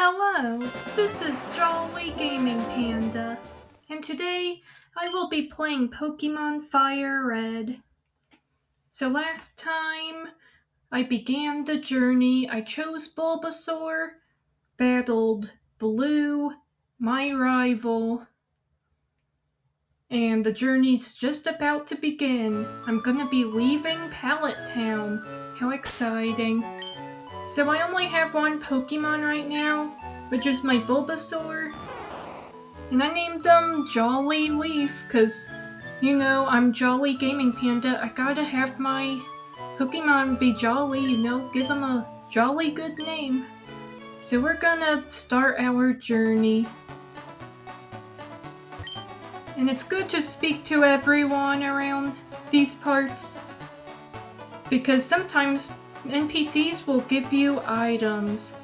Hello, this is Jolly Gaming Panda, and today I will be playing Pokemon Firered. So last time I began the journey, I chose Bulbasaur, battled Blue, my rival, and the journey's just about to begin. I'm gonna be leaving Pallet Town. How exciting. So I only have one Pokemon right now, which is my Bulbasaur. And I named him Jolly Leaf, cause, you know, I'm Jolly Gaming Panda. I gotta have my Pokemon be jolly, you know, give them a jolly good name. So we're gonna start our journey. And it's good to speak to everyone around these parts, because sometimes NPCs will give you items.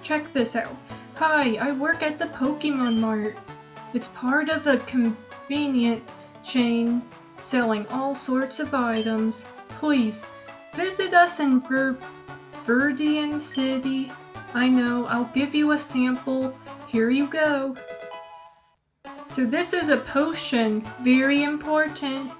Check this out. Hi, I work at the Pokemon Mart. It's part of a convenient chain selling all sorts of items. Please, visit us in Verdian City. I know, I'll give you a sample. Here you go. So this is a potion, very important.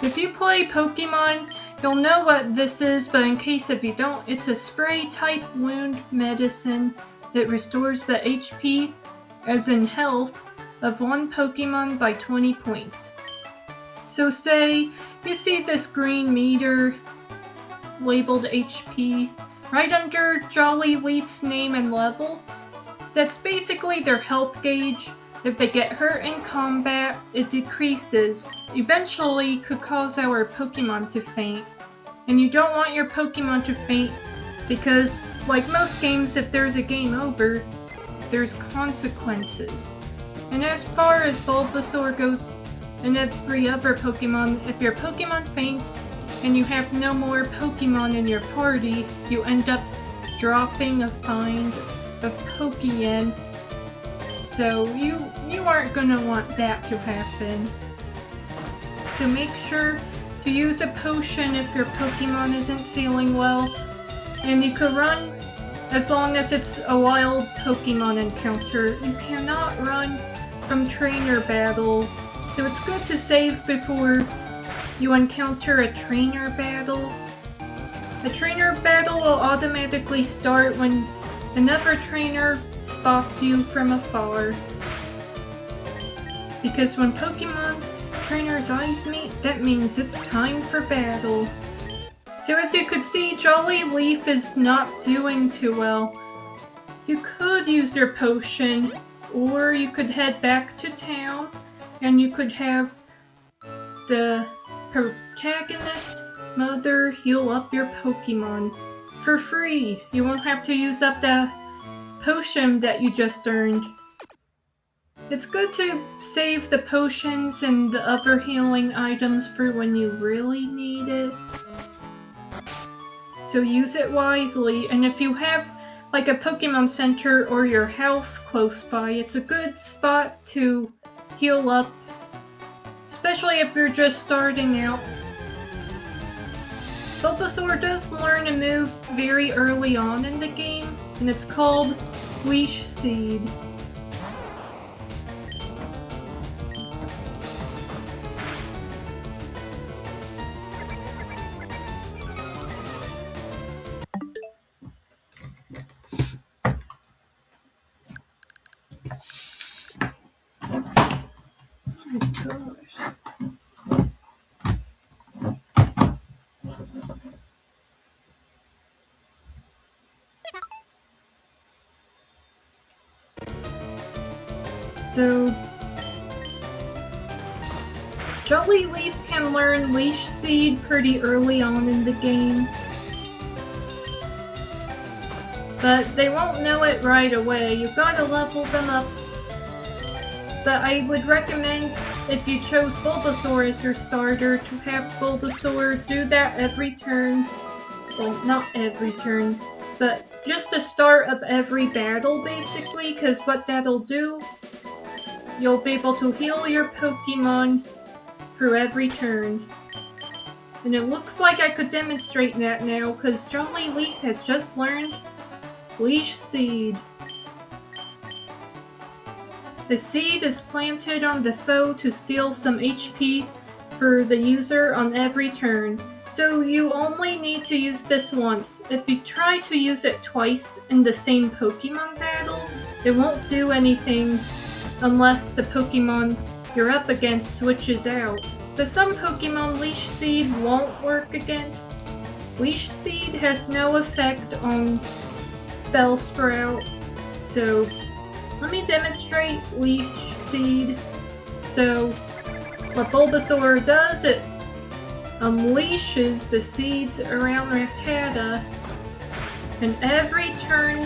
If you play Pokemon, you'll know what this is, but in case if you don't, it's a spray-type wound medicine that restores the HP, as in health, of one Pokemon by 20 points. So say you see this green meter labeled HP right under Jolly Leaf's name and level. That's basically their health gauge. If they get hurt in combat, it decreases. Eventually could cause our Pokemon to faint. And you don't want your Pokemon to faint because, like most games, if there's a game over, there's consequences. And as far as Bulbasaur goes, and every other Pokemon, if your Pokemon faints and you have no more Pokemon in your party, you end up dropping a find of Pokeyen. So you aren't gonna want that to happen. So make sure to use a potion if your Pokemon isn't feeling well. And you could run as long as it's a wild Pokemon encounter. You cannot run from trainer battles. So it's good to save before you encounter a trainer battle. A trainer battle will automatically start when another trainer spots you from afar. Because when Pokemon trainers' eyes meet, that means it's time for battle. So as you could see, Jolly Leaf is not doing too well. You could use your potion, or you could head back to town, and you could have the protagonist mother heal up your Pokemon for free. You won't have to use up the potion that you just earned. It's good to save the potions and the other healing items for when you really need it. So use it wisely, and if you have like a Pokemon Center or your house close by, it's a good spot to heal up, especially if you're just starting out. Bulbasaur does learn a move very early on in the game, and it's called Leash Seed. Oh my gosh. So, Jolly Leaf can learn Leash Seed pretty early on in the game, but they won't know it right away. You've got to level them up. But I would recommend, if you chose Bulbasaur as your starter, to have Bulbasaur do that every turn. Well, not every turn, but just the start of every battle, basically, because what that'll do, you'll be able to heal your Pokemon for every turn. And it looks like I could demonstrate that now, because Jolly Leaf has just learned Leash Seed. A seed is planted on the foe to steal some HP for the user on every turn. So you only need to use this once. If you try to use it twice in the same Pokemon battle, it won't do anything unless the Pokemon you're up against switches out. But some Pokemon Leash Seed won't work against. Leash Seed has no effect on Bellsprout, so let me demonstrate Leash Seed. So what Bulbasaur does, it unleashes the seeds around Rattata, and every turn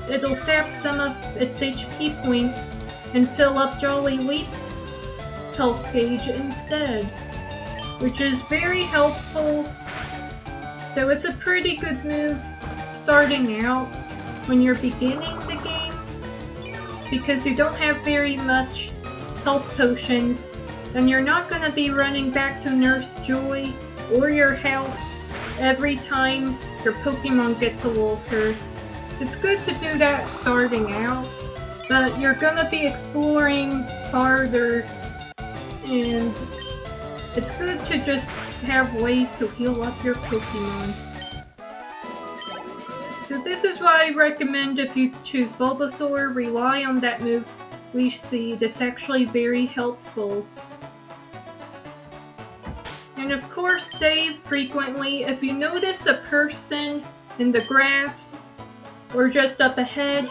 it'll sap some of its HP points and fill up Jolly Leaf's health gauge instead, which is very helpful. So it's a pretty good move starting out when you're beginning the game, because you don't have very much health potions, and you're not going to be running back to Nurse Joy or your house every time your Pokemon gets a little hurt. It's good to do that starting out, but you're going to be exploring farther, and it's good to just have ways to heal up your Pokemon. So this is why I recommend, if you choose Bulbasaur, rely on that move, Leash Seed. It's actually very helpful. And of course, save frequently. If you notice a person in the grass or just up ahead,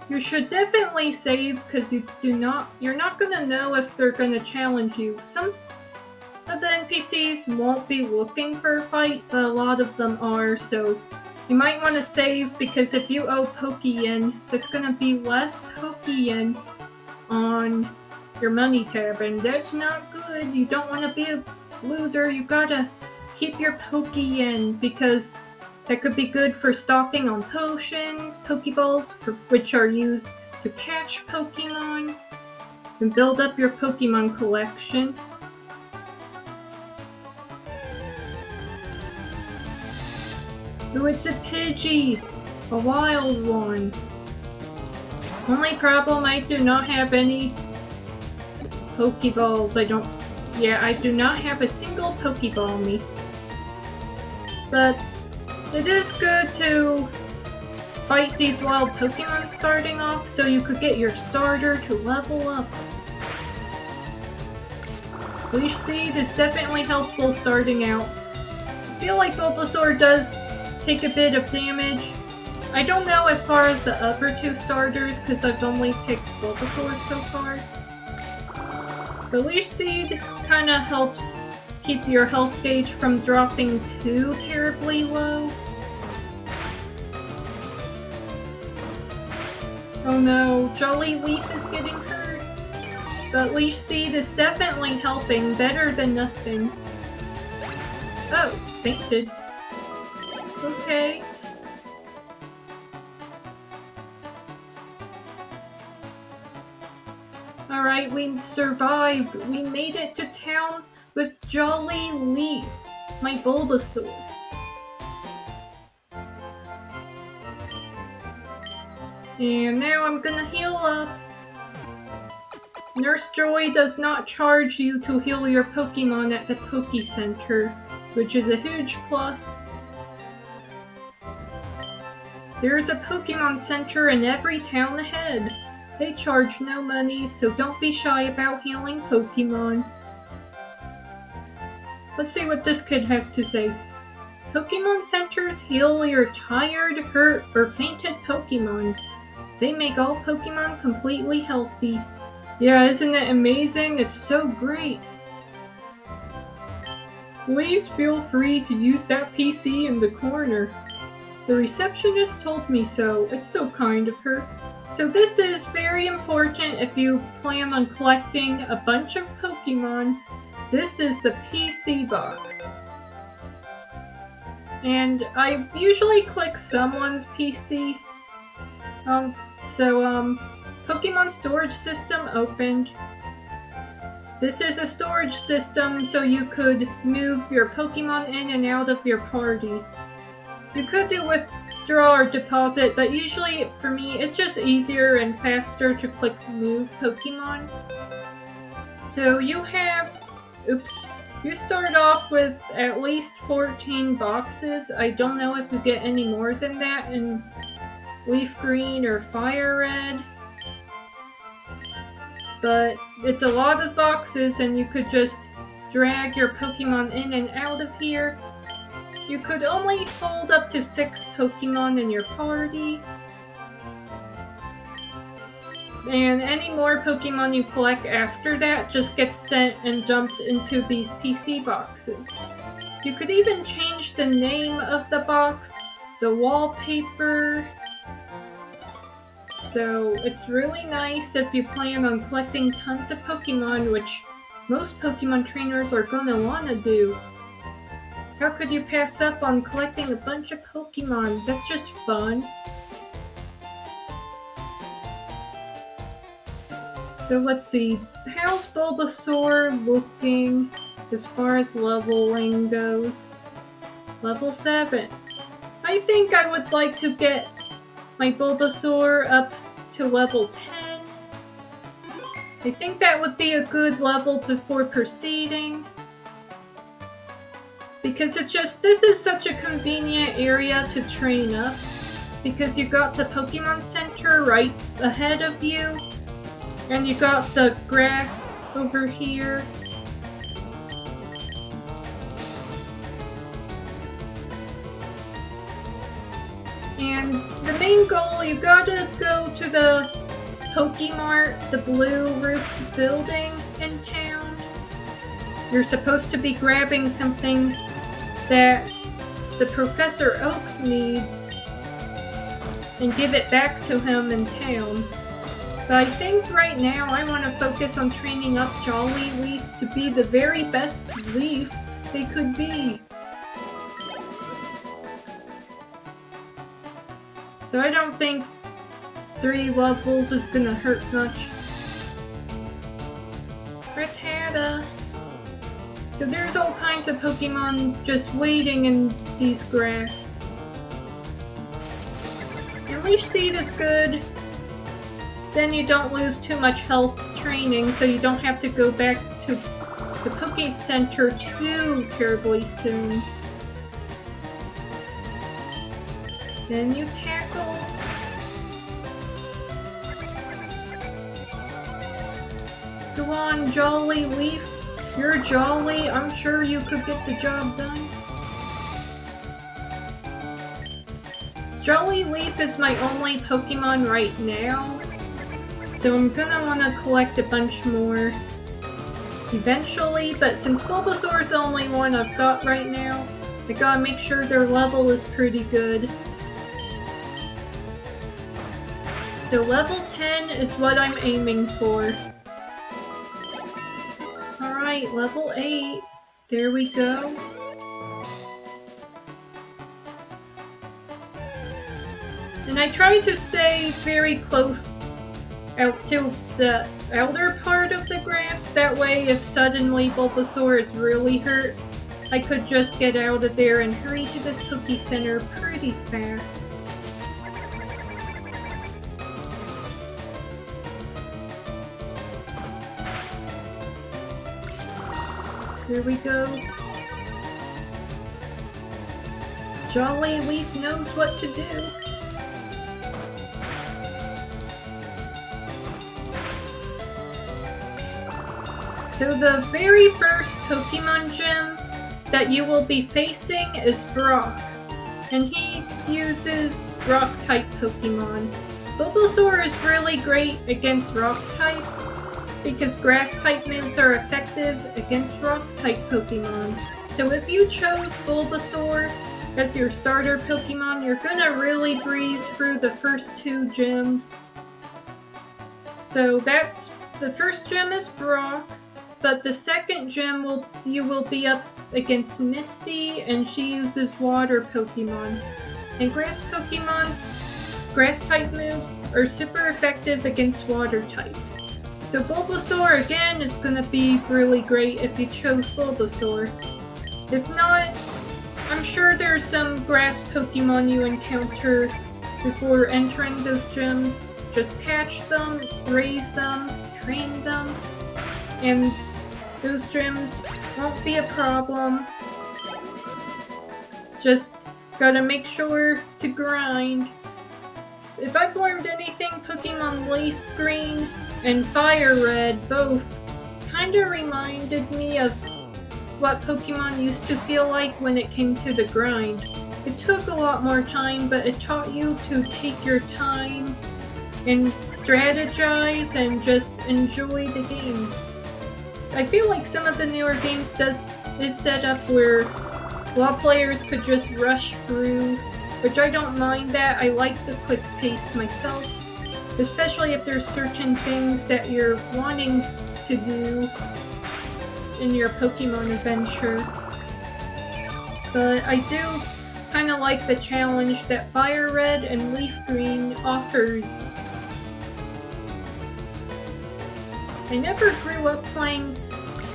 you should definitely save, because you're not gonna know if they're gonna challenge you. Some of the NPCs won't be looking for a fight, but a lot of them are, so you might want to save, because if you owe Pokeyen, that's gonna be less Pokeyen on your money tab, and that's not good. You don't want to be a loser. You gotta keep your Pokeyen, because that could be good for stocking on potions, Pokeballs, which are used to catch Pokemon, and build up your Pokemon collection. Ooh, it's a Pidgey! A wild one. Only problem, I do not have any Pokeballs. I do not have a single Pokeball on me. But it is good to fight these wild Pokemon starting off, so you could get your starter to level up. Leash Seed is definitely helpful starting out. I feel like Bulbasaur does take a bit of damage. I don't know as far as the other two starters, because I've only picked Bulbasaur so far. The Leash Seed kind of helps keep your health gauge from dropping too terribly low. Oh no, Jolly Leaf is getting hurt. But Leash Seed is definitely helping, better than nothing. Oh, fainted. Okay. Alright, we survived. We made it to town with Jolly Leaf, my Bulbasaur. And now I'm gonna heal up. Nurse Joy does not charge you to heal your Pokemon at the Poke Center, which is a huge plus. There's a Pokemon Center in every town ahead. They charge no money, so don't be shy about healing Pokemon. Let's see what this kid has to say. Pokemon Centers heal your tired, hurt, or fainted Pokemon. They make all Pokemon completely healthy. Yeah, isn't it amazing? It's so great. Please feel free to use that PC in the corner. The receptionist told me so. It's so kind of her. So this is very important if you plan on collecting a bunch of Pokemon. This is the PC box. And I usually click someone's PC. Pokemon storage system opened. This is a storage system, so you could move your Pokemon in and out of your party. You could do with withdraw or deposit, but usually for me it's just easier and faster to click move Pokemon. So you start off with at least 14 boxes. I don't know if you get any more than that in Leaf Green or Fire Red, but it's a lot of boxes and you could just drag your Pokemon in and out of here. You could only hold up to 6 Pokemon in your party. And any more Pokemon you collect after that just gets sent and dumped into these PC boxes. You could even change the name of the box, the wallpaper. So it's really nice if you plan on collecting tons of Pokemon, which most Pokemon trainers are gonna wanna do. How could you pass up on collecting a bunch of Pokemon? That's just fun. So let's see, how's Bulbasaur looking as far as leveling goes? Level 7. I think I would like to get my Bulbasaur up to level 10. I think that would be a good level before proceeding. Because this is such a convenient area to train up. Because you got the Pokemon Center right ahead of you. And you got the grass over here. And the main goal, you gotta go to the PokeMart, the blue roofed building in town. You're supposed to be grabbing something that the Professor Oak needs and give it back to him in town. But I think right now I want to focus on training up Jolly Leaf to be the very best Leaf they could be. So I don't think 3 levels is gonna hurt much. Rattata. So there's all kinds of Pokemon just waiting in these grass. And Leaf Seed is good. Then you don't lose too much health training, so you don't have to go back to the Poke Center too terribly soon. Then you tackle. Go on, Jolly Leaf. You're jolly. I'm sure you could get the job done. Jolly Leaf is my only Pokemon right now. So I'm gonna want to collect a bunch more eventually, but since Bulbasaur is the only one I've got right now, I gotta make sure their level is pretty good. So level 10 is what I'm aiming for. Alright, level 8. There we go. And I try to stay very close out to the outer part of the grass. That way, if suddenly Bulbasaur is really hurt, I could just get out of there and hurry to the Poke Center pretty fast. There we go. Jolly Leaf knows what to do. So the very first Pokemon gym that you will be facing is Brock, and he uses Rock-type Pokemon. Bulbasaur is really great against Rock types, because Grass-type moves are effective against Rock-type Pokemon. So if you chose Bulbasaur as your starter Pokemon, you're gonna really breeze through the first 2 gyms. So the first gym is Brock. But the second gym you will be up against Misty, and she uses water Pokemon. And grass Pokemon, grass-type moves, are super effective against water types. So Bulbasaur, again, is going to be really great if you chose Bulbasaur. If not, I'm sure there's some grass Pokemon you encounter before entering those gyms. Just catch them, raise them, train them, and those gyms won't be a problem. Just gotta make sure to grind. If I've learned anything, Pokemon Leafgreen and Fire Red both kinda reminded me of what Pokemon used to feel like when it came to the grind. It took a lot more time, but it taught you to take your time and strategize and just enjoy the game. I feel like some of the newer games is set up where a lot of players could just rush through, which I don't mind that. I like the quick pace myself, especially if there's certain things that you're wanting to do in your Pokemon adventure. But I do kind of like the challenge that Fire Red and Leaf Green offers. I never grew up playing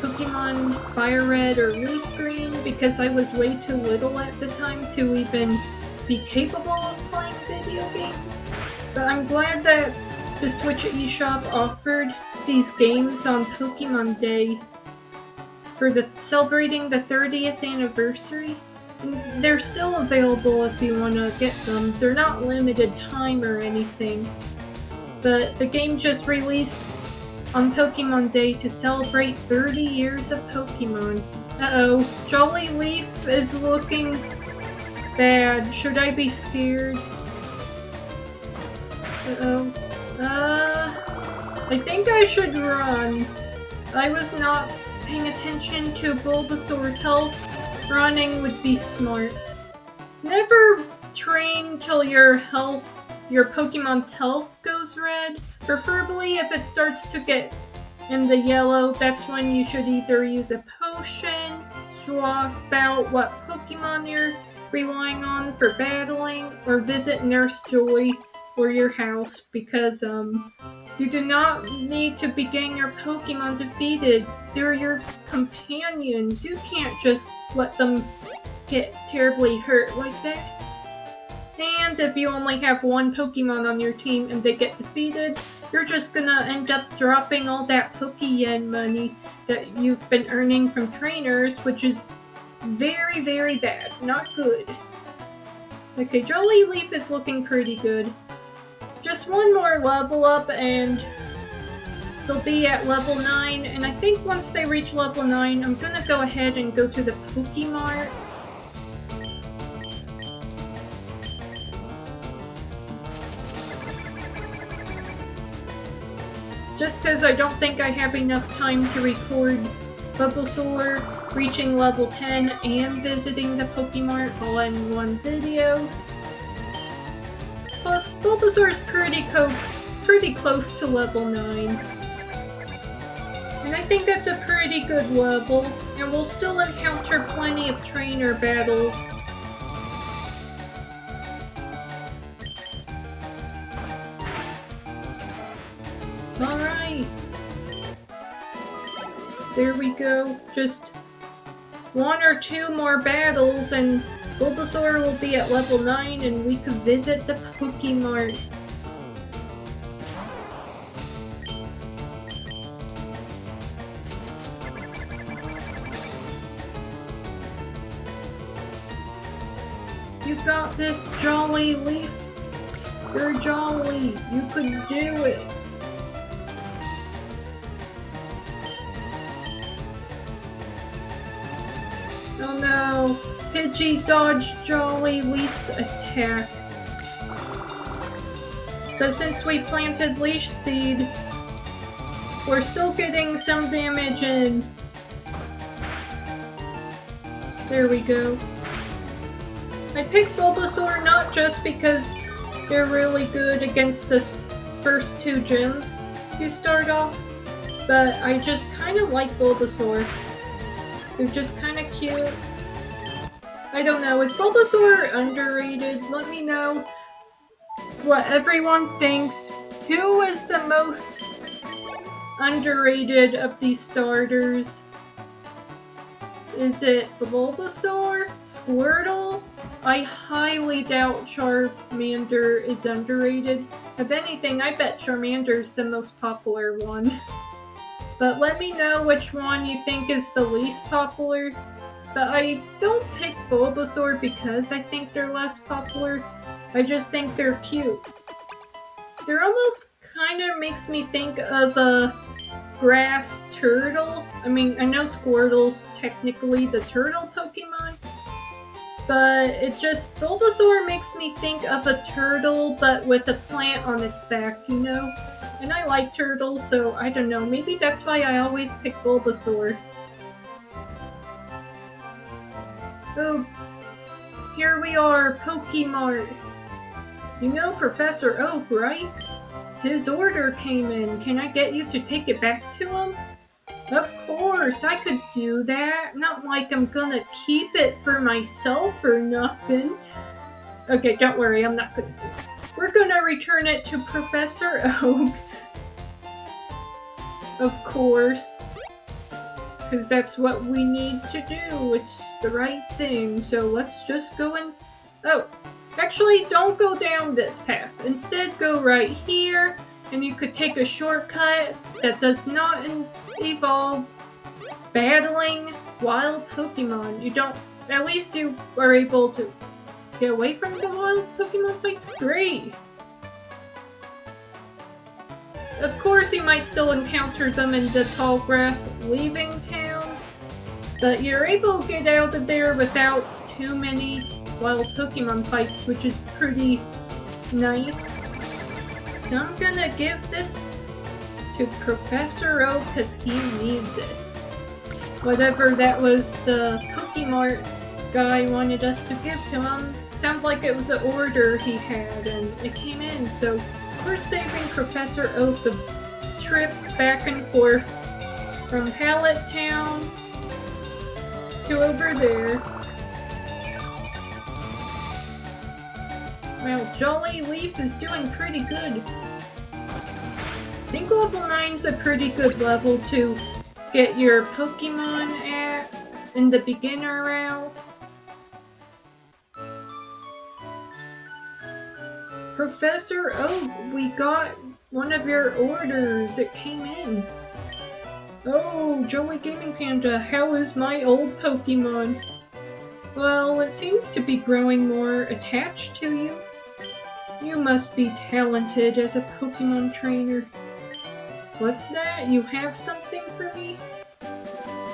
Pokemon Fire Red or Leaf Green because I was way too little at the time to even be capable of playing video games. But I'm glad that the Switch eShop offered these games on Pokemon Day for celebrating the 30th anniversary. And they're still available if you want to get them. They're not limited time or anything. But the game just released on Pokemon Day to celebrate 30 years of Pokemon. Uh-oh, Jolly Leaf is looking bad. Should I be scared? Uh-oh. I think I should run. I was not paying attention to Bulbasaur's health. Running would be smart. Never train till your Pokemon's health goes red. Preferably if it starts to get in the yellow, that's when you should either use a potion, swap out what Pokemon you're relying on for battling, or visit Nurse Joy or your house, because you do not need to be getting your Pokemon defeated. They're your companions. You can't just let them get terribly hurt like that. And if you only have one Pokemon on your team and they get defeated, you're just gonna end up dropping all that Poke-Yen money that you've been earning from trainers, which is very, very bad. Not good. Okay, Jolly Leaf is looking pretty good. Just one more level up and they'll be at level 9, and I think once they reach level 9, I'm gonna go ahead and go to the PokeMart. Just because I don't think I have enough time to record Bulbasaur reaching level 10 and visiting the PokeMart all in one video. Plus, Bulbasaur's pretty close to level 9. And I think that's a pretty good level, and we'll still encounter plenty of trainer battles. Alright. There we go. Just one or two more battles and Bulbasaur will be at level 9 and we could visit the PokeMart. You got this, Jolly Leaf. You're jolly. You could do it. Oh no. Pidgey dodged Jolly Leaf's attack. But since we planted Leash Seed, we're still getting some damage in. There we go. I picked Bulbasaur not just because they're really good against the first two gyms you start off, but I just kind of like Bulbasaur. They're just kind of cute. I don't know, is Bulbasaur underrated? Let me know what everyone thinks. Who is the most underrated of these starters? Is it Bulbasaur? Squirtle? I highly doubt Charmander is underrated. If anything, I bet Charmander's the most popular one. But let me know which one you think is the least popular. But I don't pick Bulbasaur because I think they're less popular. I just think they're cute. They're almost kind of makes me think of a grass turtle. I mean, I know Squirtle's technically the turtle Pokemon, but it just, Bulbasaur makes me think of a turtle but with a plant on its back, you know? And I like turtles, so I don't know, maybe that's why I always pick Bulbasaur. Oh, here we are, PokeMart. You know Professor Oak, right? His order came in. Can I get you to take it back to him? Of course, I could do that. Not like I'm gonna keep it for myself or nothing. Okay, don't worry, I'm not gonna do it. We're gonna return it to Professor Oak. Of course. Because that's what we need to do. It's the right thing. So let's just go and... Oh, actually, don't go down this path. Instead, go right here. And you could take a shortcut that does not involve battling wild Pokemon. You don't... At least you are able to get away from the wild Pokemon fights. Great! Of course, you might still encounter them in the tall grass leaving town, but you're able to get out of there without too many wild Pokemon fights, which is pretty nice. So I'm gonna give this to Professor Oak because he needs it. Whatever that was the PokeMart guy wanted us to give to him, sounds like it was an order he had and it came in, so we're saving Professor Oak the trip back and forth from Pallet Town to over there. Well, Jolly Leaf is doing pretty good. I think level 9's a pretty good level to get your Pokemon at in the beginner route. Professor Oak, we got one of your orders. It came in. Oh, Joey Gaming Panda, how is my old Pokemon? Well, it seems to be growing more attached to you. You must be talented as a Pokemon trainer. What's that? You have something for me?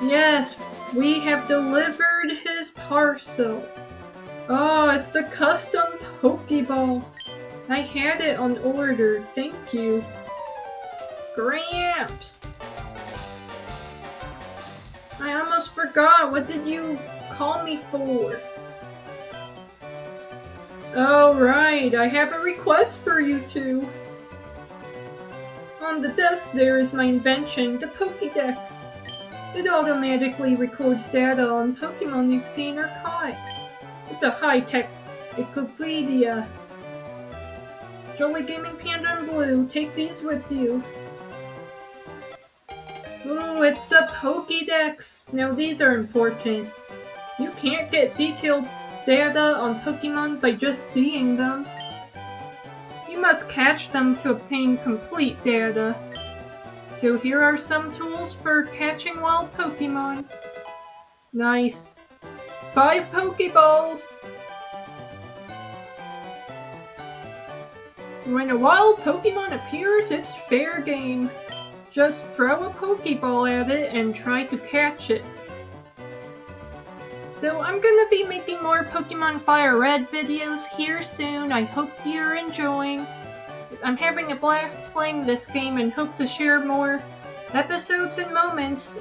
Yes, we have delivered his parcel. Oh, it's the custom Pokeball. I had it on order, thank you. Gramps! I almost forgot, what did you call me for? Oh right, I have a request for you two. On the desk there is my invention, the Pokédex. It automatically records data on Pokemon you've seen or caught. It's a high-tech encyclopedia. Jolly Gaming Panda and Blue, take these with you. Ooh, it's a Pokédex! Now these are important. You can't get detailed data on Pokemon by just seeing them. You must catch them to obtain complete data. So here are some tools for catching wild Pokemon. Nice. 5 Pokeballs! When a wild Pokemon appears, it's fair game. Just throw a Pokeball at it and try to catch it. So I'm gonna be making more Pokemon Fire Red videos here soon. I hope you're enjoying. I'm having a blast playing this game and hope to share more episodes and moments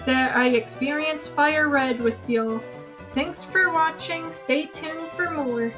that I experienced Fire Red with y'all. Thanks for watching. Stay tuned for more.